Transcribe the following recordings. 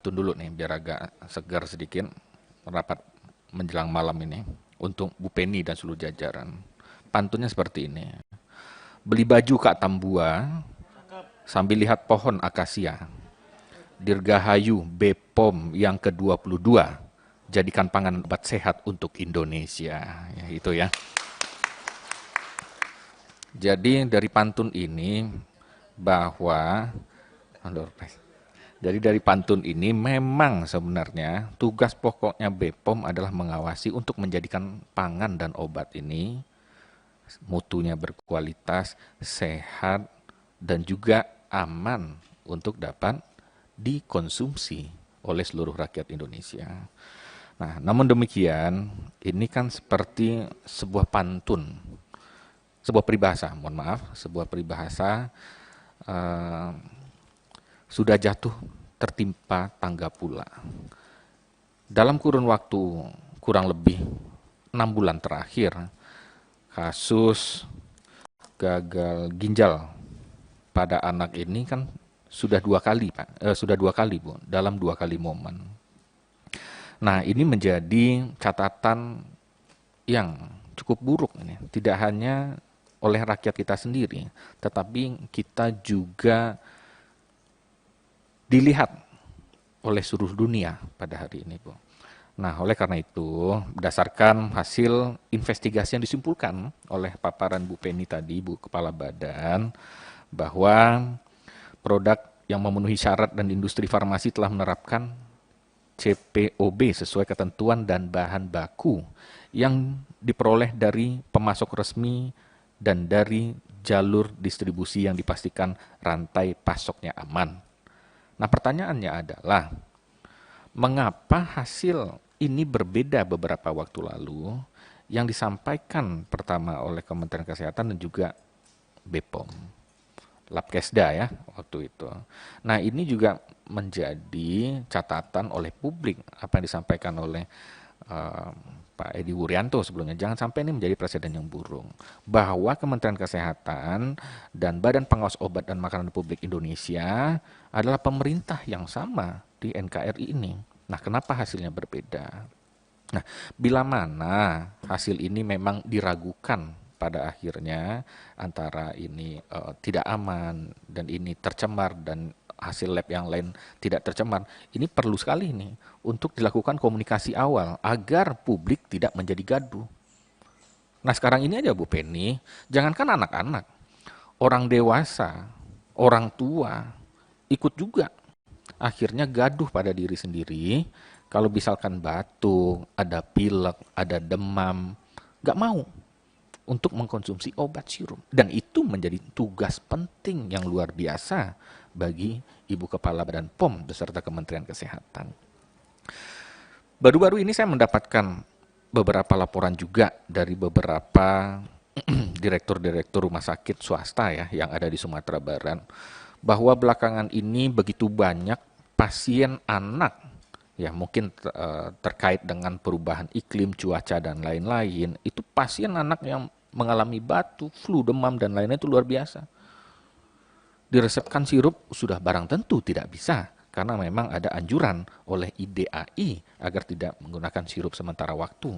pantun dulu nih biar agak segar sedikit rapat menjelang malam ini untuk Bu Penny dan seluruh jajaran. Pantunnya seperti ini. Beli baju Kak Tambua sambil lihat pohon akasia. Dirgahayu BPOM yang ke-22. Jadikan pangan obat sehat untuk Indonesia. Ya, itu ya. Jadi dari pantun ini bahwa jadi dari pantun ini memang sebenarnya tugas pokoknya BPOM adalah mengawasi untuk menjadikan pangan dan obat ini mutunya berkualitas, sehat, dan juga aman untuk dapat dikonsumsi oleh seluruh rakyat Indonesia. Nah, namun demikian, ini kan seperti sebuah pantun, sebuah peribahasa, mohon maaf, sebuah peribahasa eh, sudah jatuh tertimpa tangga pula. Dalam kurun waktu kurang lebih 6 bulan terakhir, kasus gagal ginjal pada anak ini kan sudah 2 kali, Pak. Sudah 2 kali, Bu, dalam 2 kali momen. Nah, ini menjadi catatan yang cukup buruk ini. Tidak hanya oleh rakyat kita sendiri, tetapi kita juga dilihat oleh seluruh dunia pada hari ini, Bu. Nah, oleh karena itu, berdasarkan hasil investigasi yang disimpulkan oleh paparan Bu Penny tadi, Bu Kepala Badan, bahwa produk yang memenuhi syarat dan industri farmasi telah menerapkan CPOB sesuai ketentuan dan bahan baku yang diperoleh dari pemasok resmi dan dari jalur distribusi yang dipastikan rantai pasoknya aman. Nah, pertanyaannya adalah, mengapa hasil ini berbeda beberapa waktu lalu yang disampaikan pertama oleh Kementerian Kesehatan dan juga BPOM, Labkesda ya waktu itu. Nah, ini juga menjadi catatan oleh publik apa yang disampaikan oleh uh, Pak Edi Wuryanto sebelumnya. Jangan sampai ini menjadi presiden yang buruk. Bahwa Kementerian Kesehatan dan Badan Pengawas Obat dan Makanan Republik Indonesia adalah pemerintah yang sama di NKRI ini. Nah, kenapa hasilnya berbeda? Nah, bila mana hasil ini memang diragukan pada akhirnya antara ini tidak aman dan ini tercemar dan hasil lab yang lain tidak tercemar, ini perlu sekali nih untuk dilakukan komunikasi awal agar publik tidak menjadi gaduh. Nah, sekarang ini aja Bu Penny, jangankan anak-anak, orang dewasa, orang tua ikut juga akhirnya gaduh pada diri sendiri. Kalau misalkan batuk, ada pilek, ada demam, nggak mau untuk mengkonsumsi obat sirup. Dan itu menjadi tugas penting yang luar biasa bagi Ibu Kepala Badan POM beserta Kementerian Kesehatan. Baru-baru ini saya mendapatkan beberapa laporan juga dari beberapa direktur-direktur rumah sakit swasta ya yang ada di Sumatera Barat, bahwa belakangan ini begitu banyak pasien anak ya mungkin terkait dengan perubahan iklim, cuaca dan lain-lain, itu pasien anak yang mengalami batuk, flu, demam dan lainnya itu luar biasa. Diresepkan sirup sudah barang tentu tidak bisa karena memang ada anjuran oleh IDAI agar tidak menggunakan sirup sementara waktu.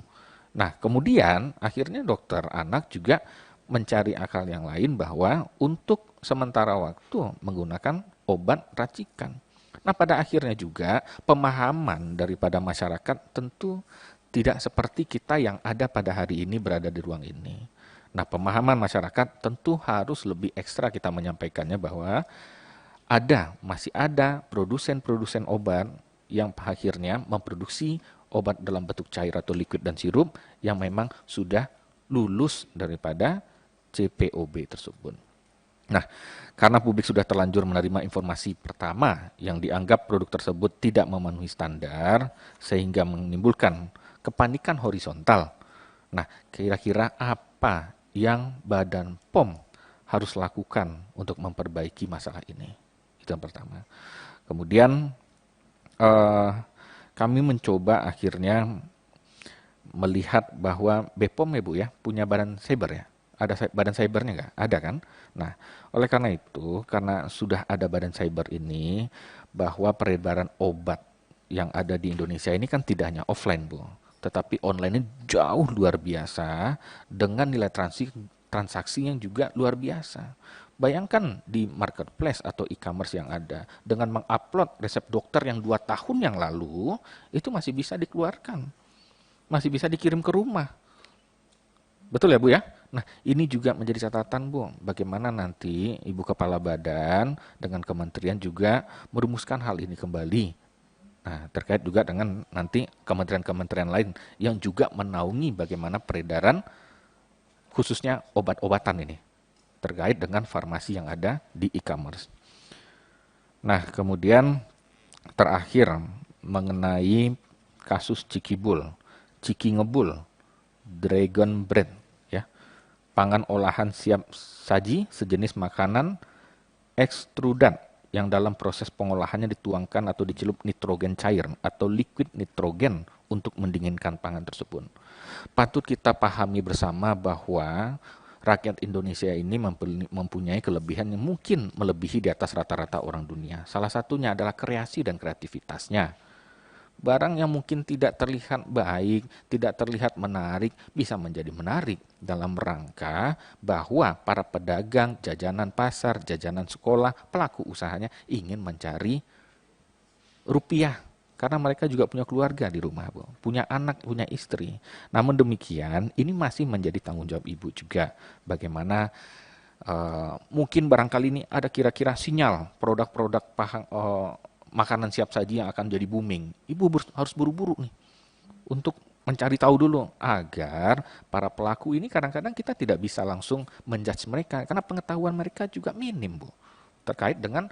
Nah, kemudian akhirnya dokter anak juga mencari akal yang lain bahwa untuk sementara waktu menggunakan obat racikan. Nah, pada akhirnya juga pemahaman daripada masyarakat tentu tidak seperti kita yang ada pada hari ini berada di ruang ini. Nah, pemahaman masyarakat tentu harus lebih ekstra kita menyampaikannya bahwa masih ada produsen-produsen obat yang akhirnya memproduksi obat dalam bentuk cair atau liquid dan sirup yang memang sudah lulus daripada CPOB tersebut. Nah, karena publik sudah terlanjur menerima informasi pertama yang dianggap produk tersebut tidak memenuhi standar sehingga menimbulkan kepanikan horizontal. Nah, kira-kira apa yang Badan POM harus lakukan untuk memperbaiki masalah ini? Itu yang pertama. Kemudian kami mencoba akhirnya melihat bahwa BPOM ya Bu ya, punya badan cyber ya. Ada badan cybernya nggak? Ada kan? Nah, karena sudah ada badan cyber ini, bahwa peredaran obat yang ada di Indonesia ini kan tidak hanya offline, Bu, tetapi online ini jauh luar biasa dengan nilai transaksi yang juga luar biasa. Bayangkan di marketplace atau e-commerce yang ada, dengan mengupload resep dokter yang 2 tahun yang lalu, itu masih bisa dikeluarkan, masih bisa dikirim ke rumah. Betul ya Bu ya? Nah ini juga menjadi catatan Bu, bagaimana nanti Ibu Kepala Badan dengan kementerian juga merumuskan hal ini kembali. Nah terkait juga dengan nanti kementerian-kementerian lain yang juga menaungi bagaimana peredaran khususnya obat-obatan ini terkait dengan farmasi yang ada di e-commerce. Nah kemudian terakhir mengenai kasus Cikibul, Ciki Ngebul, Dragon Bread, ya, pangan olahan siap saji sejenis makanan ekstrudan yang dalam proses pengolahannya dituangkan atau dicelup nitrogen cair atau liquid nitrogen untuk mendinginkan pangan tersebut. Patut kita pahami bersama bahwa rakyat Indonesia ini mempunyai kelebihan yang mungkin melebihi di atas rata-rata orang dunia. Salah satunya adalah kreasi dan kreativitasnya. Barang yang mungkin tidak terlihat baik, tidak terlihat menarik, bisa menjadi menarik dalam rangka bahwa para pedagang, jajanan pasar, jajanan sekolah, pelaku usahanya ingin mencari rupiah. Karena mereka juga punya keluarga di rumah, Bu. Punya anak, punya istri. Namun demikian, ini masih menjadi tanggung jawab Ibu juga. Bagaimana mungkin barangkali ini ada kira-kira sinyal produk-produk makanan siap saji yang akan jadi booming. Ibu harus buru-buru nih untuk mencari tahu dulu agar para pelaku ini kadang-kadang kita tidak bisa langsung menjudge mereka karena pengetahuan mereka juga minim, Bu. Terkait dengan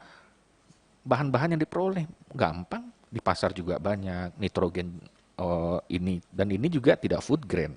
bahan-bahan yang diperoleh gampang, di pasar juga banyak nitrogen ini dan ini juga tidak food grade.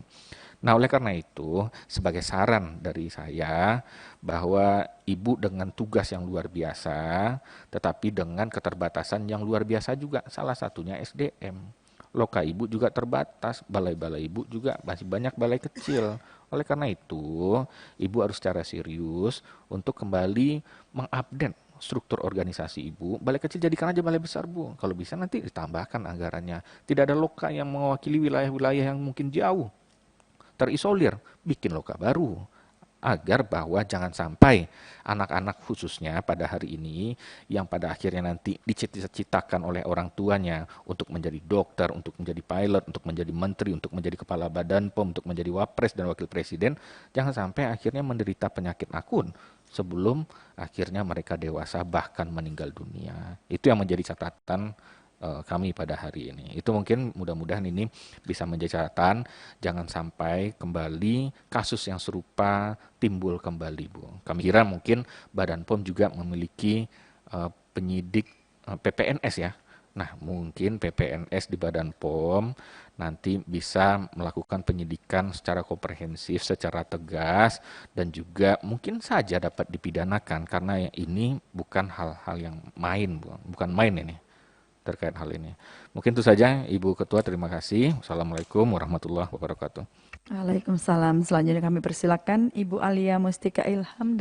Nah, oleh karena itu, sebagai saran dari saya bahwa Ibu dengan tugas yang luar biasa, tetapi dengan keterbatasan yang luar biasa juga, salah satunya SDM. Loka Ibu juga terbatas, balai-balai Ibu juga masih banyak balai kecil. Oleh karena itu, Ibu harus secara serius untuk kembali mengupdate struktur organisasi Ibu. Balai kecil jadikan aja balai besar, Bu. Kalau bisa nanti ditambahkan anggarannya. Tidak ada loka yang mewakili wilayah-wilayah yang mungkin jauh terisolir, bikin loka baru agar bahwa jangan sampai anak-anak khususnya pada hari ini yang pada akhirnya nanti dicita-citakan oleh orang tuanya untuk menjadi dokter, untuk menjadi pilot, untuk menjadi menteri, untuk menjadi kepala badan POM, untuk menjadi wapres dan wakil presiden, jangan sampai akhirnya menderita penyakit akut sebelum akhirnya mereka dewasa bahkan meninggal dunia. Itu yang menjadi catatan kami pada hari ini. Itu mungkin mudah-mudahan ini bisa menjadi catatan, jangan sampai kembali kasus yang serupa timbul kembali, Bu. Kami kira mungkin Badan POM juga memiliki penyidik PPNS ya. Nah, mungkin PPNS di Badan POM nanti bisa melakukan penyidikan secara komprehensif, secara tegas, dan juga mungkin saja dapat dipidanakan karena ini bukan hal-hal yang main, Bu. Bukan main ini terkait hal ini. Mungkin itu saja Ibu Ketua, terima kasih. Assalamualaikum warahmatullahi wabarakatuh. Waalaikumsalam. Selanjutnya kami persilakan Ibu Alia Mustika Ilham.